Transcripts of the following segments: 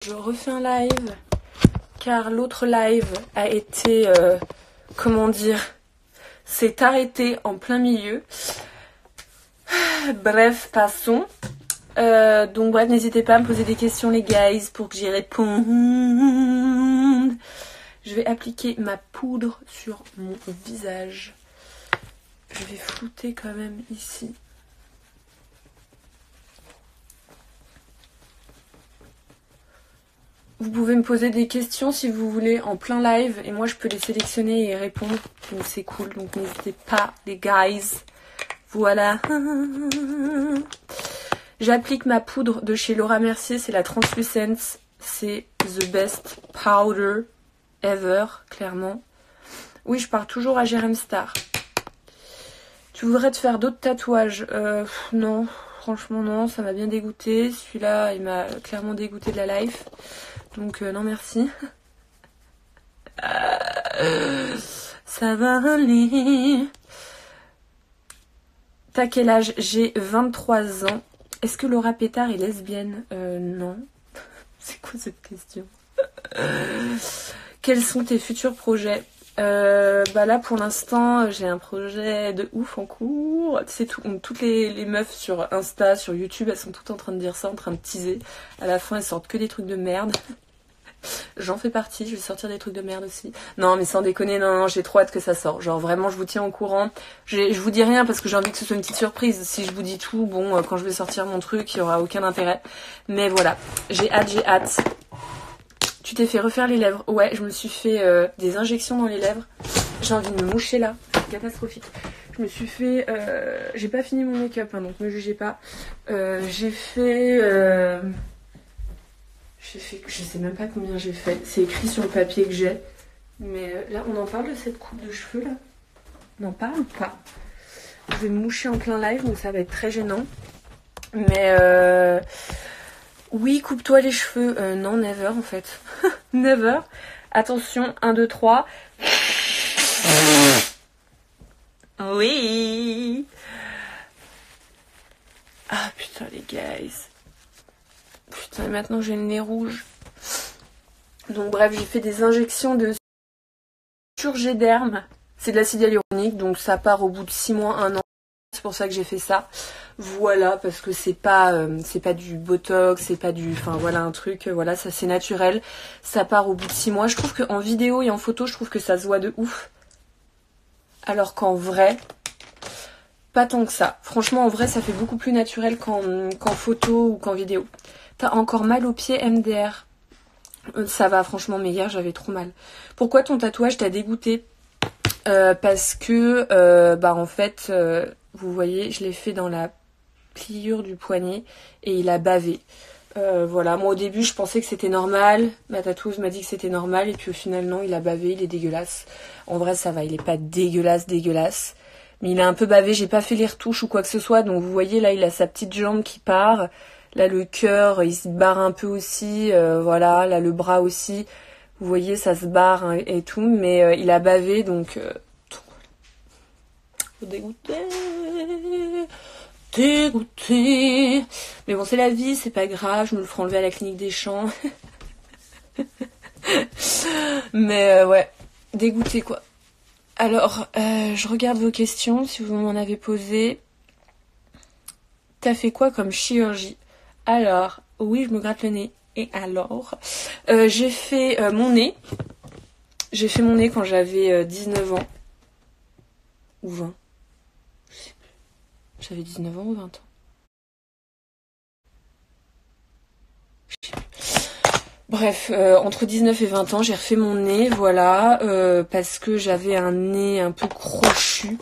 Je refais un live car l'autre live a été, comment dire, s'est arrêté en plein milieu. Bref, passons. Donc bref, n'hésitez pas à me poser des questions les guys pour que j'y réponde. Je vais appliquer ma poudre sur mon visage. Je vais flouter quand même ici. Vous pouvez me poser des questions si vous voulez en plein live et moi je peux les sélectionner et répondre. Donc c'est cool, donc n'hésitez pas les guys. Voilà. J'applique ma poudre de chez Laura Mercier, c'est la Translucence. C'est the best powder ever, clairement. Oui, je pars toujours à Jérém Star. Tu voudrais te faire d'autres tatouages? Non, franchement non, ça m'a bien dégoûté. Celui-là, il m'a clairement dégoûté de la life. Donc non merci. Ça va aller. T'as quel âge? J'ai 23 ans. Est-ce que Laura Pétard est lesbienne? Non. C'est quoi cette question? Quels sont tes futurs projets? Bah là pour l'instant j'ai un projet de ouf en cours. C'est tout. Toutes les meufs sur Insta, sur YouTube, elles sont toutes en train de dire ça, en train de teaser. À la fin elles sortent que des trucs de merde. J'en fais partie, je vais sortir des trucs de merde aussi. Non mais sans déconner, non, j'ai trop hâte que ça sorte. Genre vraiment je vous tiens au courant. Je vous dis rien parce que j'ai envie que ce soit une petite surprise. Si je vous dis tout, bon quand je vais sortir mon truc, il y aura aucun intérêt. Mais voilà, j'ai hâte. Tu t'es fait refaire les lèvres? Ouais, je me suis fait des injections dans les lèvres. J'ai envie de me moucher là, c'est catastrophique. Je me suis fait... j'ai pas fini mon make-up, hein, donc me jugez pas. J'ai fait... Je sais même pas combien j'ai fait. C'est écrit sur le papier que j'ai. Mais là, on en parle de cette coupe de cheveux là? On en parle ou pas? Je vais me moucher en plein live, donc ça va être très gênant. Mais oui, coupe-toi les cheveux. Non, never en fait. Never. Attention, 1, 2, 3. Oui. Ah putain les guys. Putain, maintenant j'ai le nez rouge. Donc bref, j'ai fait des injections de Surgéderme. C'est de l'acide hyaluronique, donc ça part au bout de 6 mois, 1 an. C'est pour ça que j'ai fait ça. Voilà, parce que c'est pas du botox, c'est pas du... Enfin voilà, un truc, voilà, ça c'est naturel. Ça part au bout de 6 mois. Je trouve qu'en vidéo et en photo, je trouve que ça se voit de ouf. Alors qu'en vrai, pas tant que ça. Franchement, en vrai, ça fait beaucoup plus naturel qu'en photo ou qu'en vidéo. T'as encore mal aux pieds, MDR? Ça va, franchement, mais hier, j'avais trop mal. Pourquoi ton tatouage t'a dégoûté? Parce que, bah en fait, vous voyez, je l'ai fait dans la pliure du poignet et il a bavé. Voilà, moi au début je pensais que c'était normal, ma tatoueuse m'a dit que c'était normal et puis au final non, il a bavé, il est dégueulasse. En vrai ça va, il est pas dégueulasse, mais il a un peu bavé, j'ai pas fait les retouches ou quoi que ce soit, donc vous voyez là il a sa petite jambe qui part, là le cœur il se barre un peu aussi, voilà, là le bras aussi, vous voyez ça se barre hein, et tout, mais il a bavé donc... Faut dégoûter... Dégoûté. Mais bon, c'est la vie, c'est pas grave, je me le ferai enlever à la clinique des champs. Mais ouais, dégoûté quoi. Alors, je regarde vos questions, si vous m'en avez posé. T'as fait quoi comme chirurgie? Alors, oui, je me gratte le nez. Et alors j'ai fait mon nez. J'ai fait mon nez quand j'avais 19 ans. Ou 20. J'avais 19 ans ou 20 ans? Bref, entre 19 et 20 ans, j'ai refait mon nez, voilà, parce que j'avais un nez un peu crochu,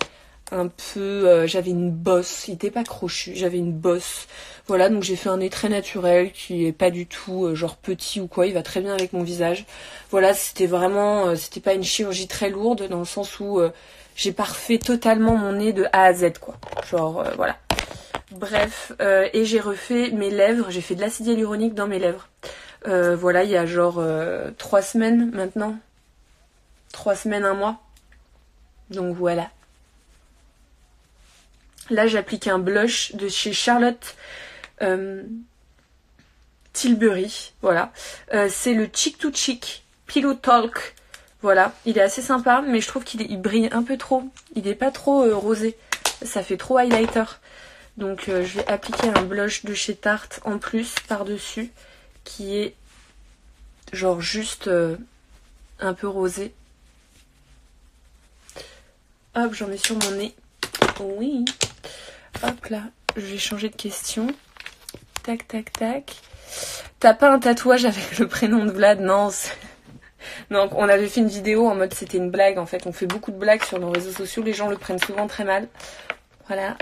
j'avais une bosse, il était pas crochu, j'avais une bosse, voilà, donc j'ai fait un nez très naturel, qui est pas du tout genre petit ou quoi, il va très bien avec mon visage, voilà, c'était vraiment, c'était pas une chirurgie très lourde, dans le sens où j'ai pas refait totalement mon nez de A à Z, quoi, genre, voilà. Bref, et j'ai refait mes lèvres, j'ai fait de l'acide hyaluronique dans mes lèvres. Voilà, il y a genre 3 semaines maintenant. 3 semaines, 1 mois. Donc voilà. Là, j'applique un blush de chez Charlotte Tilbury, voilà. C'est le Chick to Chick Pillow Talk. Voilà, il est assez sympa, mais je trouve qu'il brille un peu trop. Il est pas trop rosé. Ça fait trop highlighter. Donc je vais appliquer un blush de chez Tarte en plus par-dessus, qui est genre juste un peu rosé. Hop, j'en mets sur mon nez. Oui. Hop là, je vais changer de question. Tac, tac, tac. T'as pas un tatouage avec le prénom de Vlad? Non. Donc on avait fait une vidéo en mode c'était une blague. En fait, on fait beaucoup de blagues sur nos réseaux sociaux. Les gens le prennent souvent très mal. Voilà.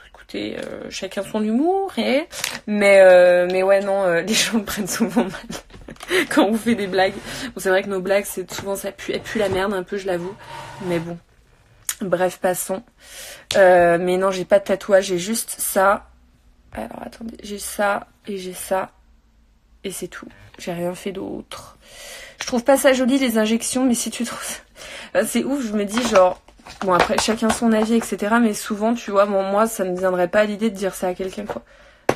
Écoutez, chacun son humour. Mais ouais, non, les gens le prennent souvent mal quand on fait des blagues. Bon, c'est vrai que nos blagues, c'est souvent ça pue la merde un peu, je l'avoue. Mais bon. Bref, passons. Mais non, j'ai pas de tatouage, j'ai juste ça. Alors attendez, j'ai ça et j'ai ça. Et c'est tout. J'ai rien fait d'autre. Je trouve pas ça joli les injections, mais si tu trouves ça... c'est ouf, je me dis genre... Bon après, chacun son avis, etc. Mais souvent, tu vois, bon, moi, ça me viendrait pas à l'idée de dire ça à quelqu'un, quoi.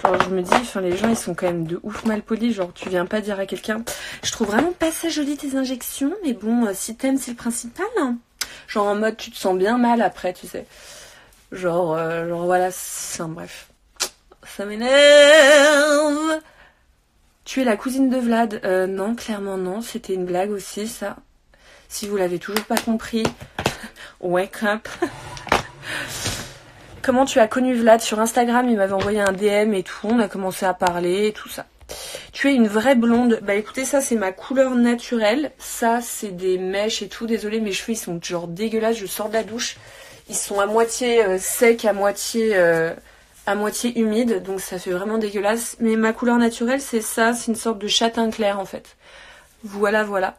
Genre, je me dis, enfin, les gens, ils sont quand même de ouf mal polis. Genre, tu viens pas dire à quelqu'un... Je trouve vraiment pas ça joli tes injections, mais bon, si t'aimes, c'est le principal, hein. Genre en mode, tu te sens bien mal après, tu sais. Genre voilà, c'est bref. Ça m'énerve. Tu es la cousine de Vlad? Non, clairement non. C'était une blague aussi, ça. Si vous l'avez toujours pas compris, wake up. Comment tu as connu Vlad? Sur Instagram, il m'avait envoyé un DM et tout. On a commencé à parler et tout ça. Tu es une vraie blonde. Bah écoutez, ça c'est ma couleur naturelle. Ça c'est des mèches et tout. Désolée, mes cheveux ils sont genre dégueulasses. Je sors de la douche. Ils sont à moitié secs, à moitié humides. Donc ça fait vraiment dégueulasse. Mais ma couleur naturelle c'est ça. C'est une sorte de châtain clair en fait. Voilà, voilà.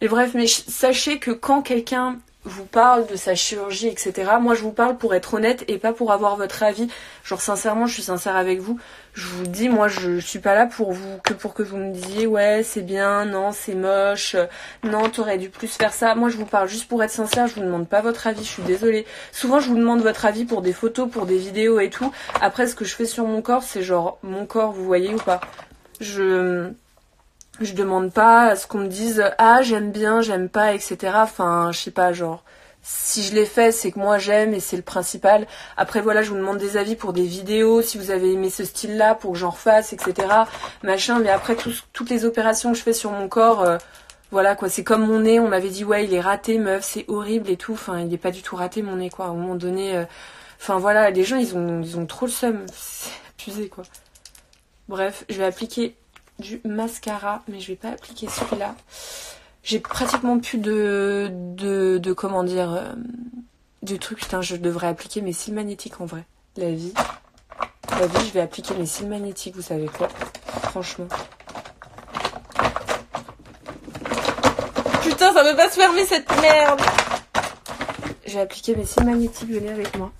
Mais bref, mais sachez que quand quelqu'un vous parle de sa chirurgie, etc. Moi, je vous parle pour être honnête et pas pour avoir votre avis. Genre, sincèrement, je suis sincère avec vous. Je vous dis, moi, je suis pas là pour que vous me disiez, ouais, c'est bien, non, c'est moche, non, t'aurais dû plus faire ça. Moi, je vous parle juste pour être sincère, je vous demande pas votre avis, je suis désolée. Souvent, je vous demande votre avis pour des photos, pour des vidéos et tout. Après, ce que je fais sur mon corps, c'est genre, mon corps, vous voyez ou pas? Je demande pas à ce qu'on me dise ah j'aime bien, j'aime pas, etc. Enfin je sais pas, genre si je l'ai fait c'est que moi j'aime et c'est le principal. Après voilà, je vous demande des avis pour des vidéos, si vous avez aimé ce style là pour que j'en refasse, etc. Machin, mais après toutes les opérations que je fais sur mon corps, voilà quoi, c'est comme mon nez, on m'avait dit ouais il est raté meuf, c'est horrible et tout, enfin il est pas du tout raté mon nez quoi, à un moment donné, enfin voilà, les gens ils ont trop le seum, c'est abusé quoi. Bref, je vais appliquer du mascara, mais je vais pas appliquer celui-là. J'ai pratiquement plus de comment dire, de trucs. Putain, je devrais appliquer mes cils magnétiques en vrai. La vie, je vais appliquer mes cils magnétiques, vous savez quoi? Franchement. Putain, ça veut pas se fermer cette merde. J'ai appliqué mes cils magnétiques, venez avec moi.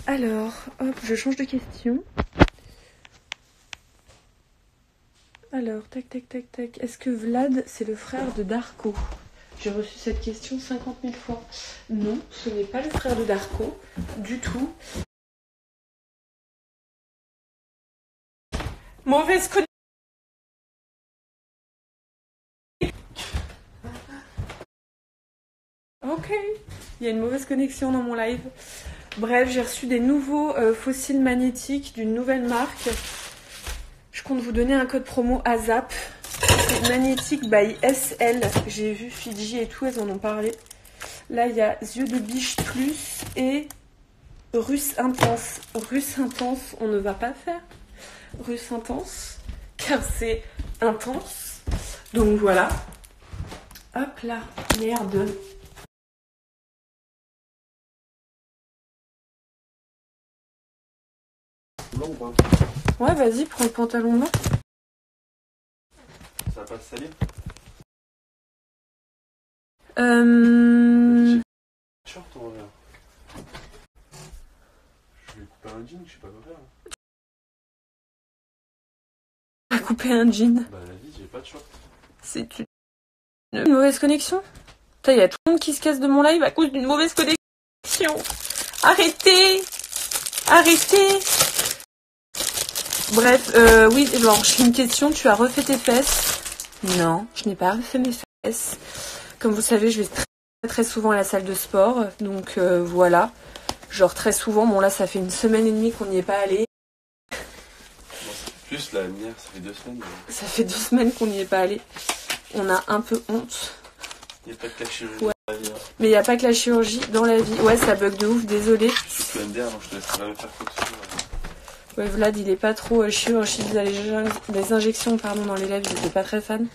Alors, hop, je change de question. Alors, tac, tac, tac, tac. Est-ce que Vlad, c'est le frère de Darko? J'ai reçu cette question 50 000 fois. Non, ce n'est pas le frère de Darko, du tout. Mauvaise connexion. Ok, il y a une mauvaise connexion dans mon live. Bref, j'ai reçu des nouveaux fossiles magnétiques d'une nouvelle marque. Je compte vous donner un code promo ASAP. C'est Magnétique by SL. J'ai vu Fidji et tout, elles en ont parlé. Là, il y a Yeux de biche plus et Russe intense. Russe intense, on ne va pas faire. Russe intense, car c'est intense. Donc voilà. Hop là, merde. Blanc ou pas? Ouais, vas-y, prends le pantalon blanc. Ça va pas te salir? Short ou revers? Je vais couper un jean, je sais pas quoi faire. À couper un jean. Bah la vie, j'ai pas de short. C'est une mauvaise connexion. Putain, il y a tout le monde qui se casse de mon live à cause d'une mauvaise connexion. Arrêtez! Arrêtez! Bref, oui, alors j'ai une question. Tu as refait tes fesses? Non, je n'ai pas refait mes fesses. Comme vous le savez, je vais très souvent à la salle de sport. Donc voilà. Genre très souvent. Bon là, ça fait 1 semaine et demie qu'on n'y est pas allé. Plus la lumière, ça fait 2 semaines. Ça fait 2 semaines qu'on n'y est pas allé. On a un peu honte. Il n'y a pas que la chirurgie Ouais. dans la vie. Hein. Mais il n'y a pas que la chirurgie dans la vie. Ouais, ça bug de ouf, désolé. Je suis MDR, donc je te laisserai jamais faire quoi que ce soit. Ouais, Vlad, il est pas trop chirurgie des injections pardon, dans les lèvres, il était pas très fan.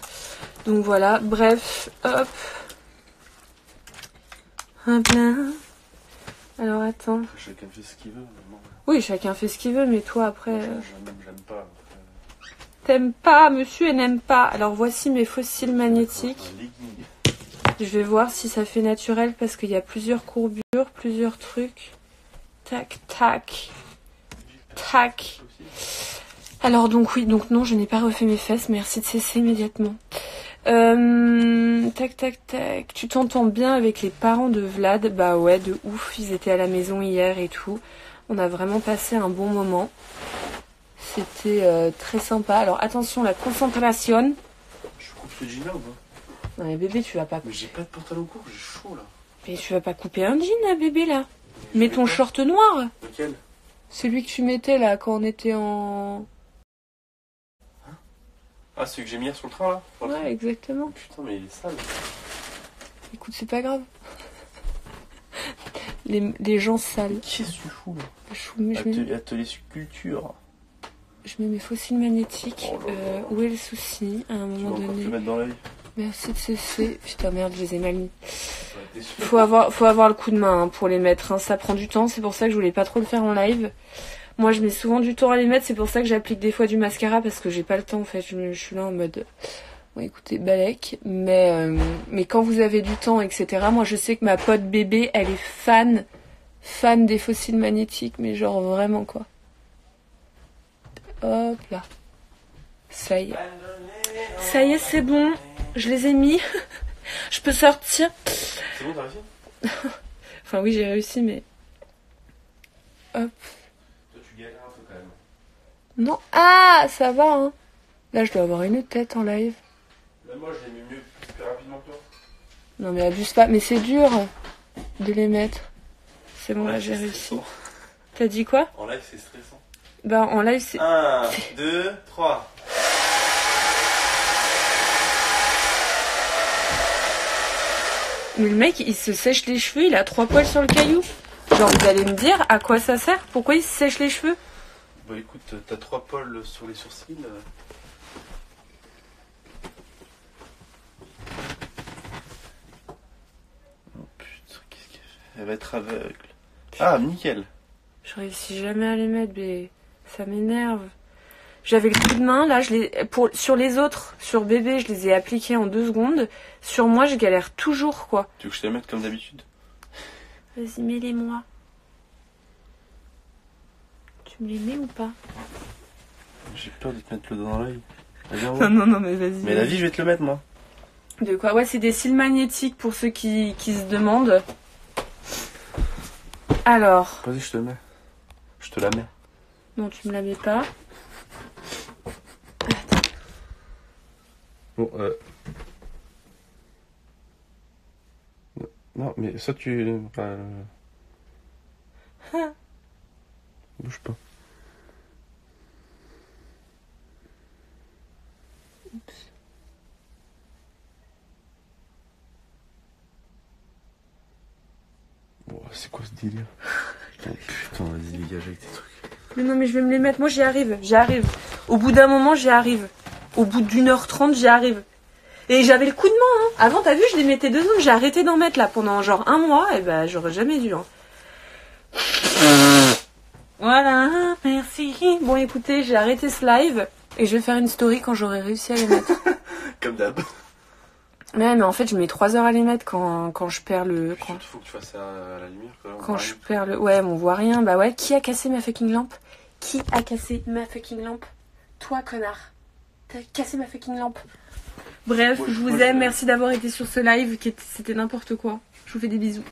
Donc voilà, bref, hop. Hop là. Alors attends. Chacun fait ce qu'il veut. Mais bon, Oui, chacun fait ce qu'il veut, mais toi après... j'aime pas. Après. T'aimes pas, monsieur, et n'aime pas. Alors voici mes fossiles magnétiques. Un legging. Je vais voir si ça fait naturel parce qu'il y a plusieurs courbures, plusieurs trucs. Tac, tac. Tac. Alors donc oui, donc non, je n'ai pas refait mes fesses. Merci de cesser immédiatement. Tac, tac, tac. Tu t'entends bien avec les parents de Vlad? Bah ouais, de ouf. Ils étaient à la maison hier et tout. On a vraiment passé un bon moment. C'était très sympa. Alors attention, la concentration. Je coupe le jean là ou pas? Non mais bébé, tu vas pas... Mais j'ai pas de pantalon court, j'ai chaud là. Mais tu vas pas couper un jean, là, bébé, là. Mets ton short noir. Lequel? Celui que tu mettais, là, quand on était en... Ah, celui que j'ai mis hier sur le train là? Ouais, exactement. Putain, mais il est sale. Écoute, c'est pas grave. Les gens sales. Qu'est-ce que tu fous là? Atelier sculpture. Je mets mes fossiles magnétiques. Oh là là. Où est le souci? À un Tu vas moment encore te donné. le mettre dans l'œil? Merci de cesser. Putain, merde, je les ai mal mis. Ouais, t'es sûr? Faut avoir le coup de main hein, pour les mettre. Hein. Ça prend du temps. C'est pour ça que je voulais pas trop le faire en live. Moi, je mets souvent du temps à les mettre. C'est pour ça que j'applique des fois du mascara parce que j'ai pas le temps en fait. Je suis là en mode... Bon, écoutez, balèque. Mais quand vous avez du temps, etc. Moi, je sais que ma pote bébé, elle est fan des fossiles magnétiques. Mais genre vraiment quoi. Hop là. Ça y est. Ça y est, c'est bon. Je les ai mis. Je peux sortir. C'est bon, t'as réussi? Enfin oui, j'ai réussi, mais... Hop. Toi, tu galères un peu quand même. Non. Ah, ça va, hein. Là, je dois avoir une tête en live. Là, moi, je l'ai mis mieux, plus rapidement que toi. Non, mais abuse pas. Mais c'est dur de les mettre. C'est bon, là, j'ai réussi. T'as dit quoi? En live, c'est stressant. Bah, en live, c'est... 1, 2, 3. Mais le mec, il se sèche les cheveux, il a 3 poils sur le caillou. Genre, vous allez me dire à quoi ça sert? Pourquoi il se sèche les cheveux? Bah écoute, t'as 3 poils sur les sourcils. Oh putain, qu'est-ce qu'elle fait? Elle va être aveugle. Ah, nickel. Je réussis jamais à les mettre, mais ça m'énerve. J'avais le coup de main, là, sur les autres, sur bébé, je les ai appliqués en 2 secondes. Sur moi, je galère toujours, quoi. Tu veux que je te les mette comme d'habitude? Vas-y, mets-les-moi. Tu me les mets ou pas? J'ai peur de te mettre le doigt dans l'œil. Non, mais vas-y. Mais la vie, je vais te le mettre, moi. De quoi? Ouais, c'est des cils magnétiques pour ceux qui se demandent. Alors. Vas-y, je te le mets. Je te la mets. Non, tu me la mets pas. Bon, non, mais ça, tu... Bouge pas. Oups. Bon, c'est quoi ce délire? Oh, putain, vas-y, dégage avec tes trucs. Mais non, mais je vais me les mettre. Moi, j'y arrive. Au bout d'un moment, j'y arrive. Au bout d'1h30, j'y arrive. Et j'avais le coup de main, hein. Avant, t'as vu, je les mettais 2 secondes. J'ai arrêté d'en mettre, là, pendant genre 1 mois. Et ben, j'aurais jamais dû, hein. Voilà, merci. Bon, écoutez, j'ai arrêté ce live. Et je vais faire une story quand j'aurai réussi à les mettre. Comme d'hab. Ouais, mais en fait, je mets 3 heures à les mettre quand je perds le... Il faut que tu fasses ça à la lumière. Quand je perds le... Ouais, mais on voit rien. Bah ouais, qui a cassé ma fucking lampe? Qui a cassé ma fucking lampe? Toi, connard. T'as cassé ma fucking lampe. Bref, je vous aime. Merci d'avoir été sur ce live. C'était n'importe quoi. Je vous fais des bisous.